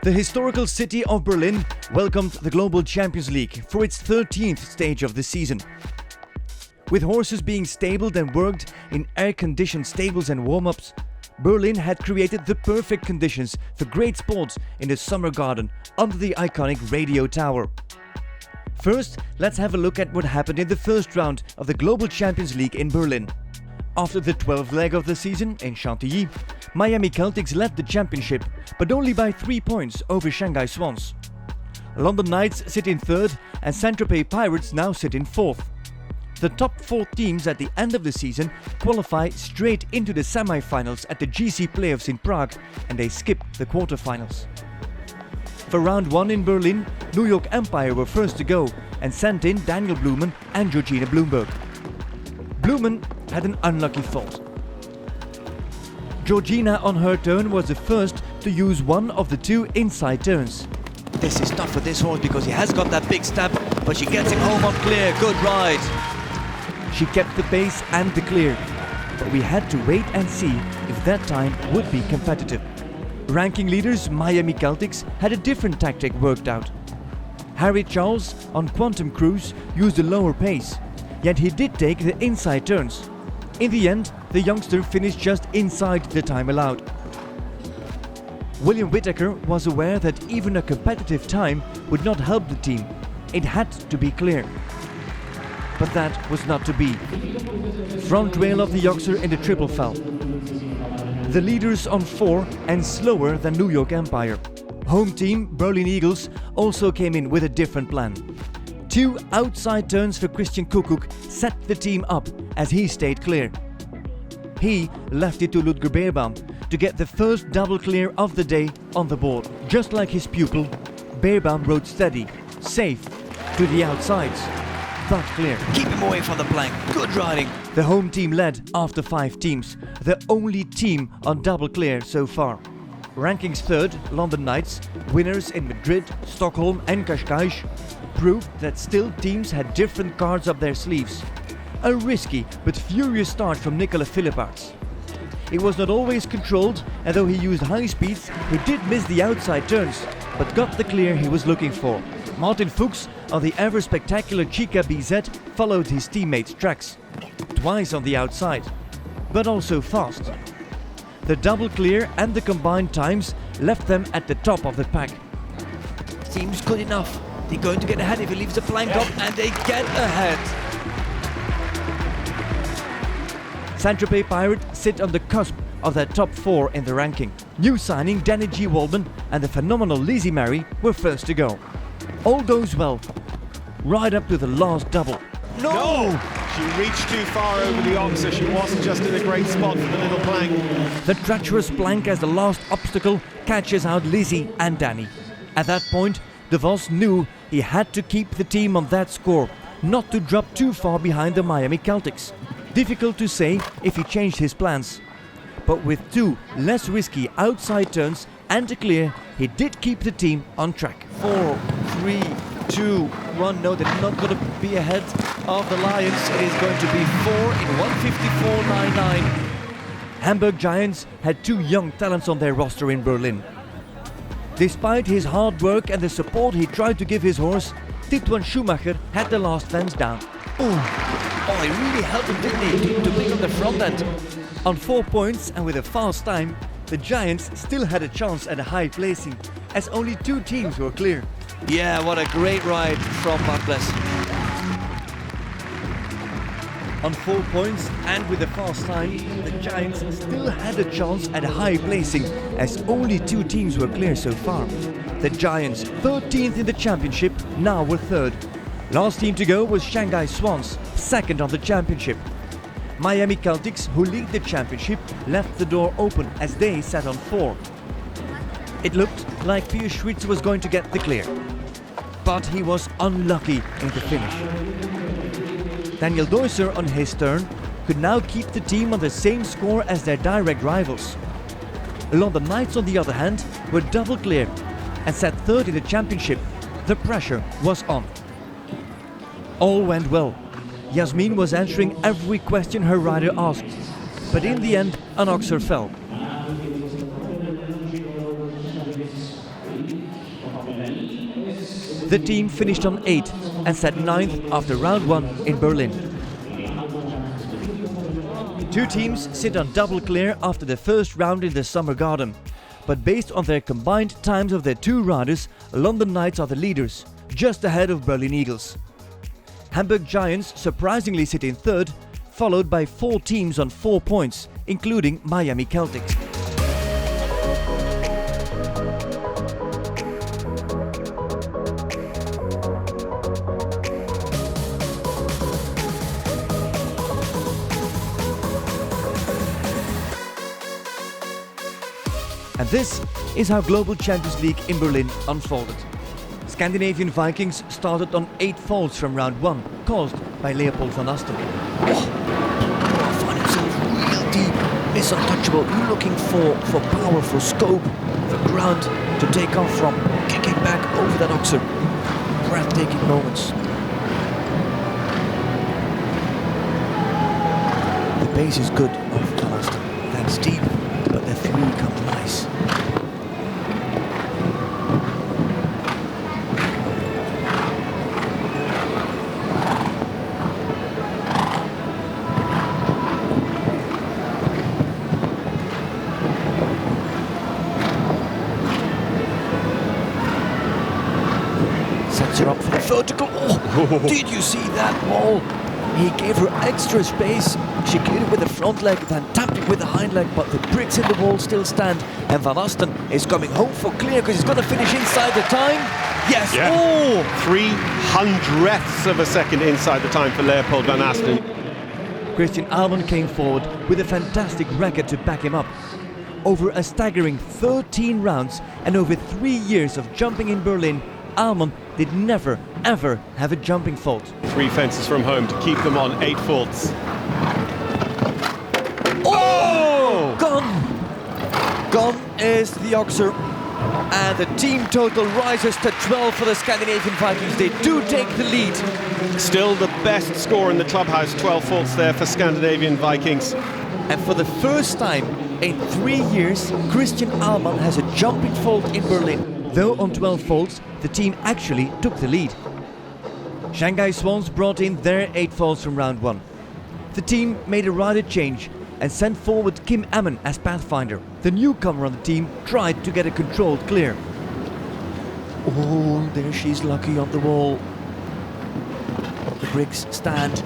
The historical city of Berlin welcomed the Global Champions League for its 13th stage of the season. With horses being stabled and worked in air-conditioned stables and warm-ups, Berlin had created the perfect conditions for great sports in the summer garden under the iconic radio tower. First, let's have a look at what happened in the first round of the Global Champions League in Berlin. After the 12th leg of the season in Chantilly, Miami Celtics led the championship, but only by 3 points over Shanghai Swans. London Knights sit in third and Saint-Tropez Pirates now sit in fourth. The top 4 teams at the end of the season qualify straight into the semi-finals at the GCL playoffs in Prague, and they skip the quarter-finals. For round 1 in Berlin, New York Empire were first to go and sent in Daniel Blumen and Georgina Bloomberg. Blumen had an unlucky fault. Georgina on her turn was the first to use one of the 2 inside turns. This is tough for this horse because he has got that big step, but she gets him home on clear. Good ride. She kept the pace and the clear, but we had to wait and see if that time would be competitive. Ranking leaders Miami Celtics had a different tactic worked out. Harry Charles on Quantum Cruise used a lower pace, yet he did take the inside turns. In the end, the youngster finished just inside the time allowed. William Whittaker was aware that even a competitive time would not help the team. It had to be clear. But that was not to be. Front rail of the youngster in the triple fell. The leaders on 4 and slower than New York Empire. Home team Berlin Eagles also came in with a different plan. 2 outside turns for Christian Kuckuck set the team up as he stayed clear. He left it to Ludger Beerbaum to get the first double clear of the day on the board. Just like his pupil, Beerbaum rode steady, safe, to the outsides, but clear. Keep him away from the plank. Good riding. The home team led after 5 teams, the only team on double clear so far. Rankings third, London Knights, winners in Madrid, Stockholm and Cascais, proved that still teams had different cards up their sleeves. A risky but furious start from Nicolas Philippaerts. It was not always controlled, and though he used high speeds, he did miss the outside turns, but got the clear he was looking for. Martin Fuchs on the ever spectacular Chica BZ followed his teammates' tracks, twice on the outside, but also fast. The double clear and the combined times left them at the top of the pack. Seems good enough. They're going to get ahead if he leaves the plank up, and they get ahead. Saint-Tropez Pirates sit on the cusp of their top 4 in the ranking. New signing Danny G. Waldman and the phenomenal Lizzie Mary were first to go. All goes well, right up to the last double. No! She reached too far over the oxer. She wasn't just in a great spot for the little plank. The treacherous plank as the last obstacle catches out Lizzie and Danny. At that point, De Vos knew he had to keep the team on that score, not to drop too far behind the Miami Celtics. Difficult to say if he changed his plans. But with 2 less risky outside turns and a clear, he did keep the team on track. 4, 3, 2, 1. No, they're not going to be ahead of the Lions. It is going to be 4 in 154.99. Hamburg Giants had 2 young talents on their roster in Berlin. Despite his hard work and the support he tried to give his horse, Titouan Schumacher had the last fence down. Oh, he really helped him, didn't he, to bring on the front end. On 4 points and with a fast time, the Giants still had a chance at a high placing, as only 2 teams were clear. Yeah, what a great ride from Bartles. On 4 points and with a fast time, the Giants still had a chance at a high placing, as only 2 teams were clear so far. The Giants, 13th in the championship, now were 3rd. Last team to go was Shanghai Swans, 2nd on the championship. Miami Celtics, who lead the championship, left the door open as they sat on 4. It looked like Piers Schwitz was going to get the clear, but he was unlucky in the finish. Daniel Deusser on his turn could now keep the team on the same score as their direct rivals. London Knights, on the other hand, were double clear and sat 3rd in the championship. The pressure was on. All went well. Yasmin was answering every question her rider asked, but in the end an oxer fell. The team finished on 8 and sat 9th after round 1 in Berlin. Two teams sit on double clear after the first round in the Summer Garden. But based on their combined times of their two riders, London Knights are the leaders, just ahead of Berlin Eagles. Hamburg Giants surprisingly sit in 3rd, followed by 4 teams on 4 points, including Miami Celtics. And this is how Global Champions League in Berlin unfolded. Scandinavian Vikings started on 8 faults from round 1, caused by Leopold van Asten. Find himself real deep, is untouchable, looking for power, for scope, for ground to take off from, kicking back over that oxer. Breathtaking moments. The pace is good of van Asten. That's deep, but the 3 comes nice. Sets her up for the vertical. Oh, did you see that wall? He gave her extra space. She cleared it with the front leg, then tapped it with the hind leg, but the bricks in the wall still stand. And Van Asten is coming home for clear because he's going to finish inside the time. Yes. Yeah. Oh! 300ths of a second inside the time for Leopold van Asten. Christian Ahlmann came forward with a fantastic record to back him up. Over a staggering 13 rounds and over 3 years of jumping in Berlin, Ahlmann did never, ever have a jumping fault. 3 fences from home to keep them on 8 faults. Oh! Gone! Gone is the oxer. And the team total rises to 12 for the Scandinavian Vikings. They do take the lead. Still the best score in the clubhouse, 12 faults there for Scandinavian Vikings. And for the first time in 3 years, Christian Ahlmann has a jumping fault in Berlin. Though on 12 faults, the team actually took the lead. Shanghai Swans brought in their 8 faults from round 1. The team made a rider change and sent forward Kim Ammon as pathfinder. The newcomer on the team tried to get a controlled clear. Oh, there she's lucky on the wall. The bricks stand.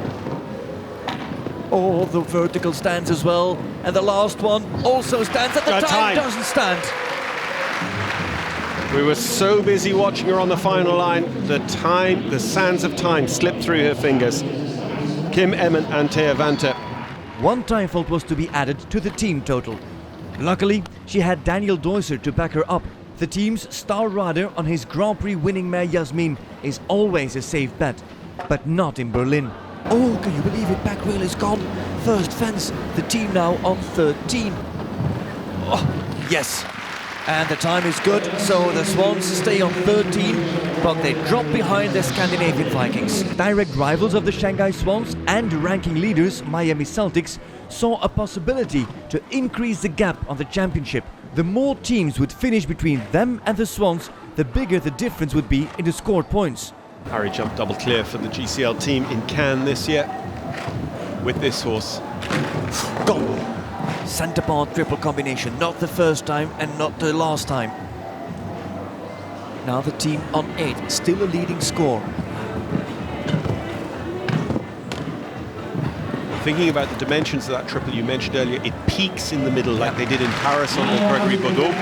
Oh, the vertical stands as well. And the last one also stands, and the time doesn't stand. We were so busy watching her on the final line, the sands of time slipped through her fingers. Kim Ammon and Thea Vante. 1 time fault was to be added to the team total. Luckily, she had Daniel Deusser to back her up. The team's star rider on his Grand Prix winning mare Yasmin is always a safe bet, but not in Berlin. Oh, can you believe it? Back wheel is gone. First fence. The team now on 13. Oh, yes. And the time is good, so the Swans stay on 13, but they drop behind the Scandinavian Vikings. Direct rivals of the Shanghai Swans and ranking leaders Miami Celtics saw a possibility to increase the gap on the championship. The more teams would finish between them and the Swans, the bigger the difference would be in the scored points. Harry jumped double clear for the GCL team in Cannes this year with this horse. Gone. Centre part triple combination, not the first time and not the last time. Now the team on 8, still a leading score. Thinking about the dimensions of that triple you mentioned earlier, it peaks in the middle like they did in Paris on the Gregory Baudot.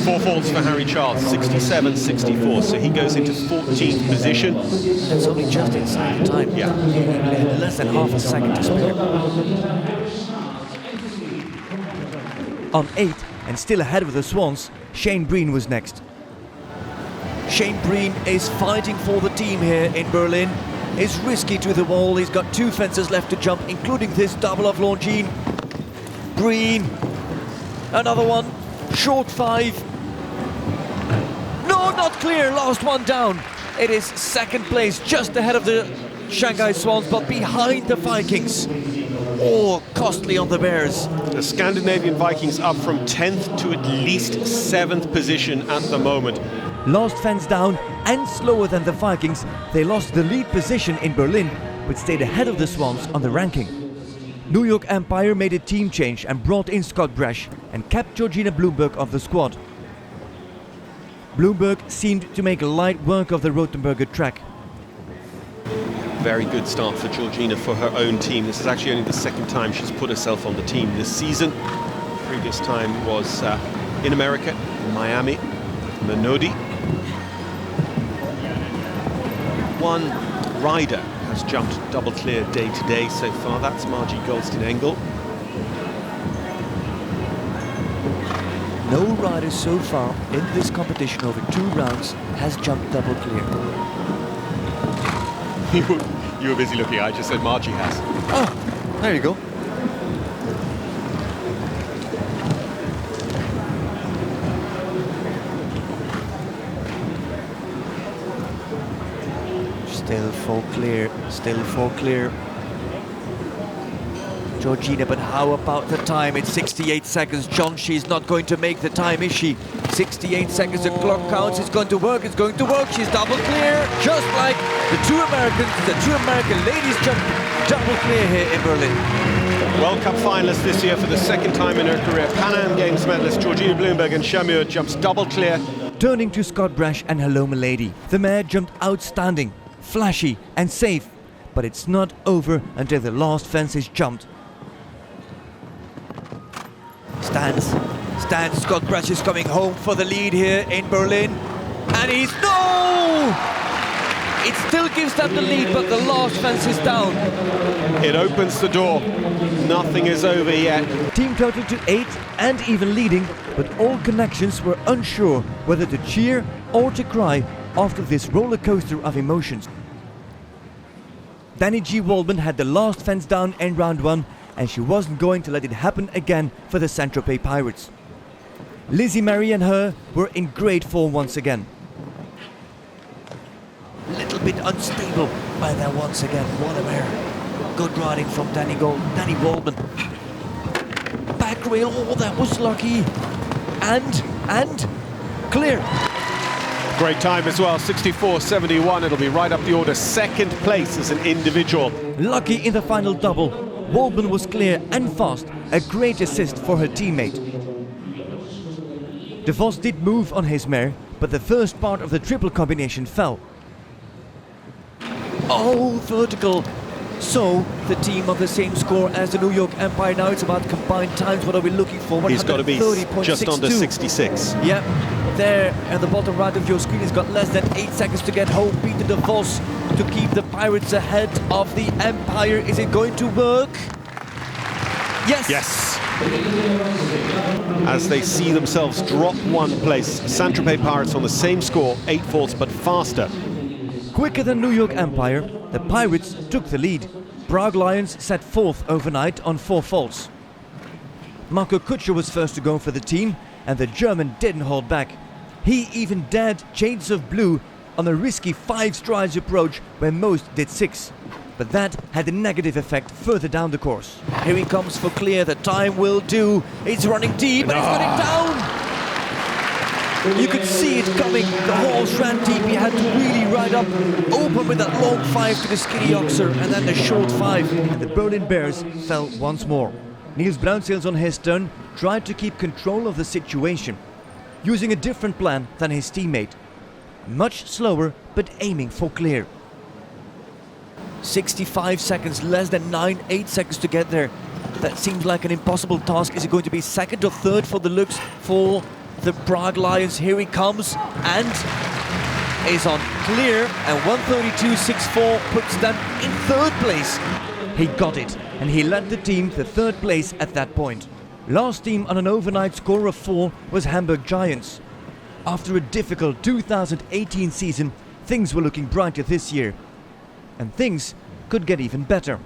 4 faults for Harry Charles, 67, 64, so he goes into 14th position. That's only just inside the time. Yeah. Less than half a second to spare. On 8, and still ahead of the Swans, Shane Breen was next. Shane Breen is fighting for the team here in Berlin. It's risky to the wall. He's got 2 fences left to jump, including this double of Longines. Breen. Another one. Short 5. No, not clear. Last one down. It is second place, just ahead of the Shanghai Swans, but behind the Vikings. Oh, costly on the Bears. The Scandinavian Vikings up from 10th to at least 7th position at the moment. Last fence down and slower than the Vikings, they lost the lead position in Berlin, but stayed ahead of the Swans on the ranking. New York Empire made a team change and brought in Scott Brash and kept Georgina Bloomberg off the squad. Bloomberg seemed to make light work of the Rothenburger track. Very good start for Georgina for her own team. This is actually only the second time she's put herself on the team this season. Previous time was in America, in Miami, Minodi. One rider has jumped double clear day to day so far. That's Margie Goldstein-Engel. No rider so far in this competition over 2 rounds has jumped double clear. You were busy looking. I just said Margie has. Oh, there you go. Still full clear. Georgina, but how about the time? It's 68 seconds. John, she's not going to make the time, is she? 68 seconds, the clock counts. It's going to work. She's double clear, just like the two American ladies jumped double clear here in Berlin. World Cup finalist this year for the second time in her career. Pan Am Games medalist Georgina Bloomberg and Shamur jumps double clear. Turning to Scott Brash and Hello Milady, the mare jumped outstanding, flashy and safe, but it's not over until the last fence is jumped. Stands. Scott Brash is coming home for the lead here in Berlin, and no! It still gives them the lead, but the last fence is down. It opens the door. Nothing is over yet. Team total to 8 and even leading, but all connections were unsure whether to cheer or to cry after this roller coaster of emotions. Danny G. Waldman had the last fence down in round 1, and she wasn't going to let it happen again for the Saint-Tropez Pirates. Lizzie Mary and her were in great form once again. Little bit unstable by that once again. What a mare. Good riding from Danny Waldman. Back rail, oh, that was lucky. And clear. Great time as well, 64.71. It'll be right up the order. Second place as an individual. Lucky in the final double. Waldman was clear and fast, a great assist for her teammate. De Vos did move on his mare, but the first part of the triple combination fell. Oh, vertical. So, the team of the same score as the New York Empire. Now it's about combined times. What are we looking for? He's got to be just under 66. Yep. There at the bottom right of your screen, he's got less than 8 seconds to get home. Peter De Vos to keep the Pirates ahead of the Empire. Is it going to work? Yes. As they see themselves drop 1 place, Saint-Tropez Pirates on the same score, 8 faults but faster. Quicker than New York Empire, the Pirates took the lead. Prague Lions sat 4th overnight on 4 faults. Marco Kutscher was first to go for the team, and the German didn't hold back. He even dared shades of blue on a risky 5 strides approach where most did 6. But that had a negative effect further down the course. Here he comes for clear. The time will do. It's running deep, but he's got it down. You could see it coming. The horse ran deep. He had to really ride up, open with that long 5 to the skinny oxer, and then the short 5. And the Berlin Bears fell once more. Niels Bruinseels on his turn tried to keep control of the situation, using a different plan than his teammate. Much slower, but aiming for clear. 65 seconds, less than 8 seconds to get there. That seems like an impossible task. Is it going to be second or third for the looks for the Prague Lions? Here he comes and is on clear, and 132.64 puts them in 3rd place. He got it, and he led the team to 3rd place at that point. Last team on an overnight score of 4 was Hamburg Giants. After a difficult 2018 season, things were looking brighter this year. And things could get even better.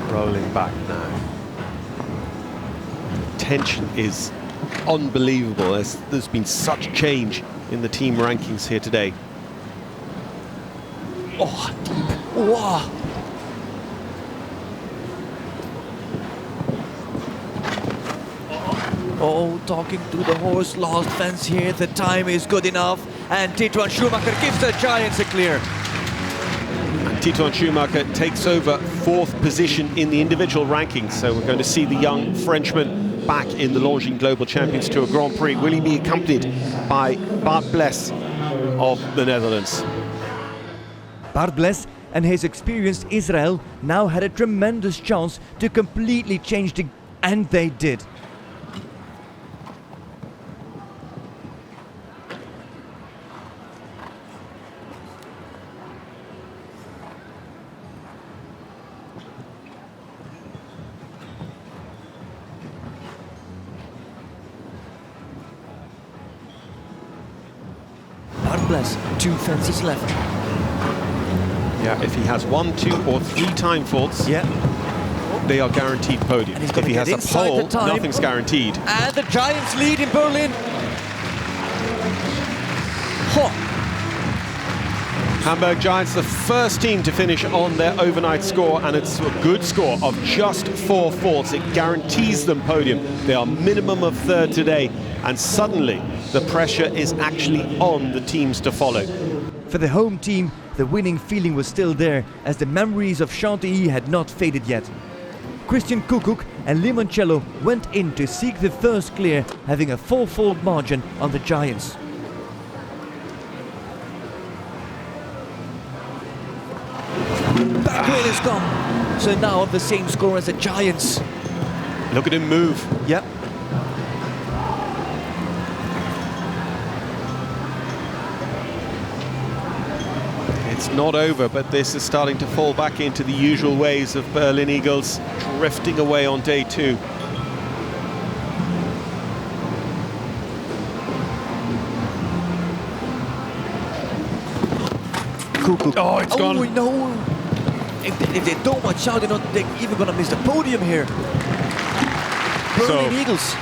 Rolling back now. Tension is unbelievable. There's been such change in the team rankings here today. Oh, deep. Wow. Oh, talking to the horse, last fence here, the time is good enough, and Tituan Schumacher gives the Giants a clear. Tituan Schumacher takes over 4th position in the individual rankings, so we're going to see the young Frenchman back in the Longines Global Champions Tour Grand Prix. Will he be accompanied by Bart Bles of the Netherlands? Bart Bles and his experienced Israel now had a tremendous chance to completely change the... and they did. Bart Bles, 2 fences left. Yeah, if he has 1, 2 or 3 time faults, they are guaranteed podium. If he has a pole, nothing's guaranteed. And the Giants lead in Berlin. Ho. Hamburg Giants, the first team to finish on their overnight score, and it's a good score of just 4 faults. It guarantees them podium. They are minimum of 3rd today, and suddenly the pressure is actually on the teams to follow. For the home team, the winning feeling was still there, as the memories of Chantilly had not faded yet. Christian Kukuk and Limoncello went in to seek the first clear, having a 4-fold margin on the Giants. Backwheel is gone. So now the same score as the Giants. Look at him move. Yep. It's not over, but this is starting to fall back into the usual ways of Berlin Eagles, drifting away on day 2. Kukuk. Oh, it's gone. Oh, no. If they don't watch out, they're even going to miss the podium here. Berlin Eagles.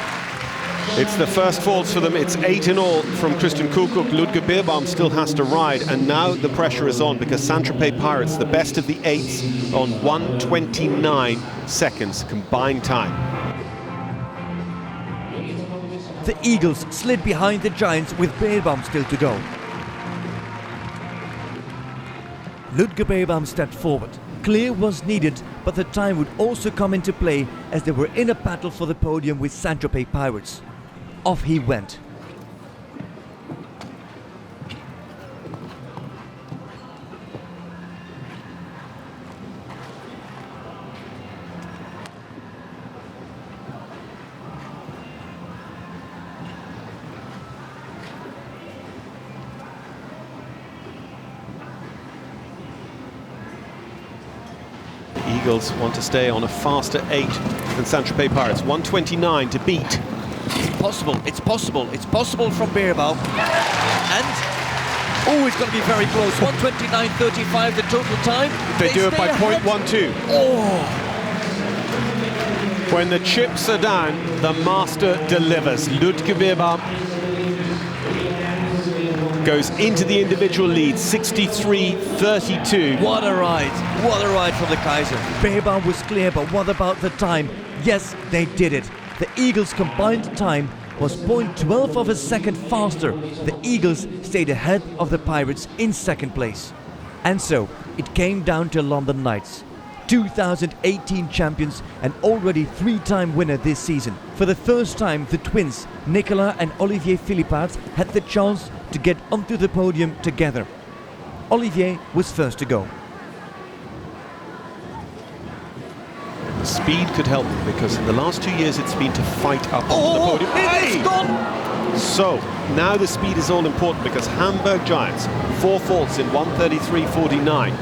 It's the first faults for them. It's 8 in all from Christian Kukuk. Ludger Beerbaum still has to ride, and now the pressure is on because Saint-Tropez Pirates, the best of the 8s, on 1:29 seconds combined time. The Eagles slid behind the Giants with Beerbaum still to go. Ludger Beerbaum stepped forward. Clear was needed, but the time would also come into play as they were in a battle for the podium with Saint-Tropez Pirates. Off he went. Eagles want to stay on a faster 8 than Saint-Tropez Pirates. 1:29 to beat. It's possible, it's possible, it's possible from Beerbaum. And, oh, it's going to be very close. 1:29.35 the total time. They do it by ahead. 0.12. Oh! When the chips are down, the master delivers. Ludger Beerbaum goes into the individual lead, 63.32. What a ride from the Kaiser. Beerbaum was clear, but what about the time? Yes, they did it. The Eagles' combined time was 0.12 of a second faster. The Eagles stayed ahead of the Pirates in 2nd place. And so, it came down to London Knights. 2018 champions and already 3-time winner this season. For the first time, the twins, Nicolas and Olivier Philippard, had the chance to get onto the podium together. Olivier was first to go. Speed could help them because in the last 2 years it's been to fight up on the podium. It's gone! So now the speed is all important because Hamburg Giants, 4 faults in 1:33.49.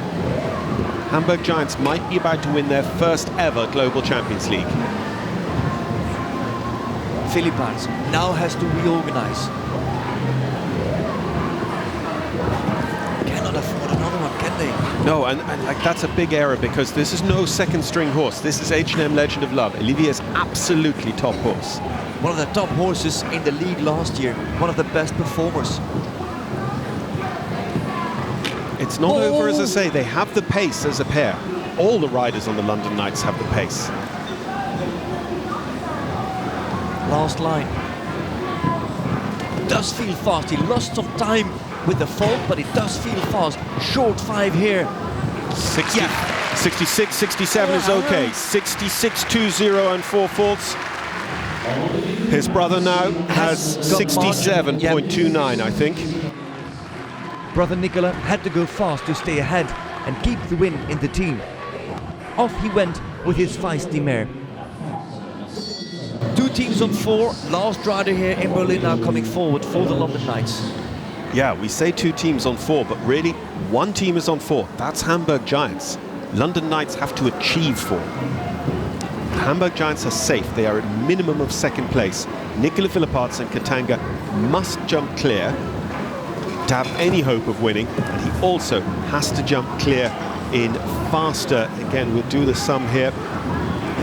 Hamburg Giants might be about to win their first ever Global Champions League. Philippard now has to reorganize. Cannot afford another one, can they? No, and like that's a big error because this is no second string horse. This is H&M Legend of Love. Olivier is absolutely top horse. One of the top horses in the league last year. One of the best performers. It's not over, as I say. They have the pace as a pair. All the riders on the London Knights have the pace. last line. Does feel fast. He lost some time with the fault, but it does feel fast. Short 5 here. 66, 67 is okay. 66, 2-0 and 4 faults. His brother now has 67.29, I think. Brother Nicola had to go fast to stay ahead and keep the win in the team. Off he went with his feisty mare. 2 teams on 4. Last rider here in Berlin now coming forward for the London Knights. Yeah, we say 2 teams on 4, but really 1 team is on 4. That's Hamburg Giants. London Knights have to achieve 4. Hamburg Giants are safe. They are at minimum of 2nd place. Nicola Philipparts and Katanga must jump clear to have any hope of winning, and he also has to jump clear in faster. Again, we'll do the sum here.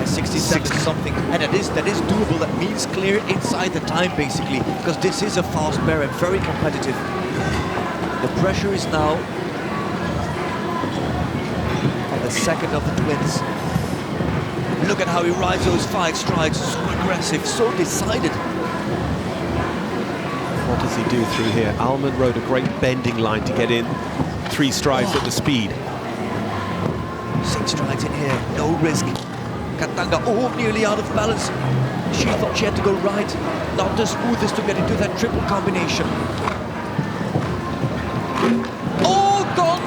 67 something, and that is doable. That means clear inside the time, basically, because this is a fast mare and very competitive. The pressure is now on the second of the twins. Look at how he rides those 5 strides, so aggressive, so decided. What does he do through here? Almond rode a great bending line to get in 3 strides at the speed. 6 strides in here, no risk. Katanga, nearly out of balance. She thought she had to go right. Not the smoothest to get into that triple combination. Gone!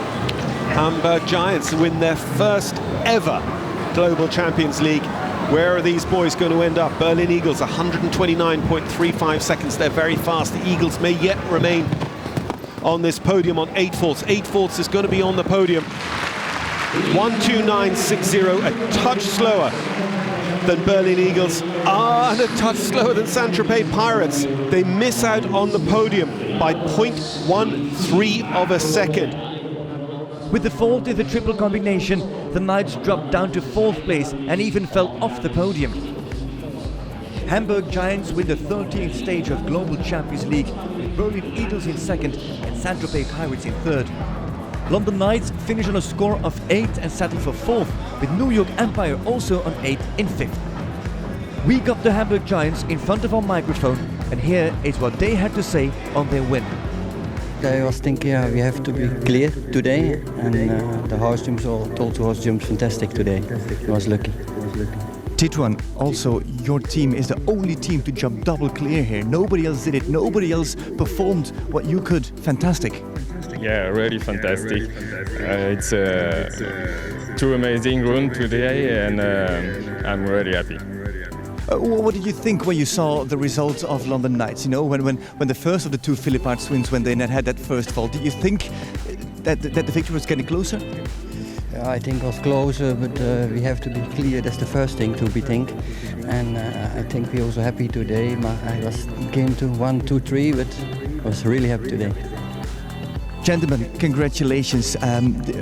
Hamburg Giants win their first ever Global Champions League. Where are these boys going to end up? Berlin Eagles, 129.35 seconds. They're very fast. The Eagles may yet remain on this podium on 8 faults. 8 faults is going to be on the podium. 129.60, a touch slower than Berlin Eagles, and a touch slower than Saint-Tropez Pirates. They miss out on the podium by 0.13 of a second. With the fault in the triple combination, the Knights dropped down to 4th place and even fell off the podium. Hamburg Giants win the 13th stage of Global Champions League, with Berlin Eagles in 2nd and Saint-Tropez Pirates in 3rd. London Knights finish on a score of 8 and settle for 4th, with New York Empire also on 8 in 5th. We got the Hamburg Giants in front of our microphone, and here is what they had to say on their win. I was thinking we have to be clear today, and the horse jumps, also horse jumps fantastic today. I was lucky. Tituan, also your team is the only team to jump double clear here. Nobody else did it, nobody else performed what you could. Fantastic. Yeah, really fantastic. It's 2 amazing runs today, and I'm really happy. What did you think when you saw the results of London Knights? You know, when the first of the 2 Philipparts twins, when they had that first fall, did you think that the victory was getting closer? Yeah, I think it was closer, but we have to be clear. That's the first thing to be think. And I think we're also happy today. I came to 1, 2, 3, but I was really happy today. Gentlemen, congratulations.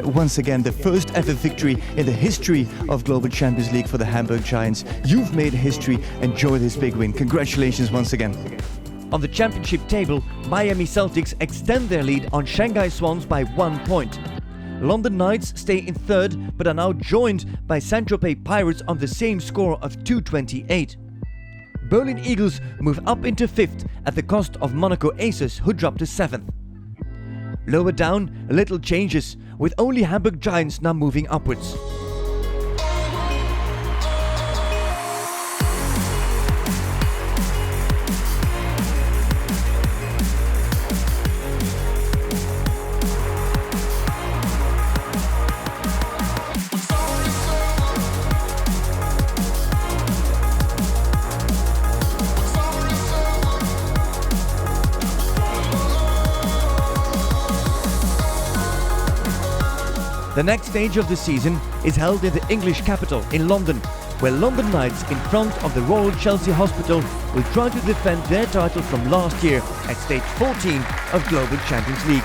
Once again, the first ever victory in the history of Global Champions League for the Hamburg Giants. You've made history. Enjoy this big win. Congratulations once again. On the championship table, Miami Celtics extend their lead on Shanghai Swans by 1 point. London Knights stay in 3rd, but are now joined by Saint-Tropez Pirates on the same score of 228. Berlin Eagles move up into 5th at the cost of Monaco Aces, who drop to 7th. Lower down, little changes, with only Hamburg Giants now moving upwards. The next stage of the season is held in the English capital in London, where London Knights in front of the Royal Chelsea Hospital will try to defend their title from last year at stage 14 of Global Champions League.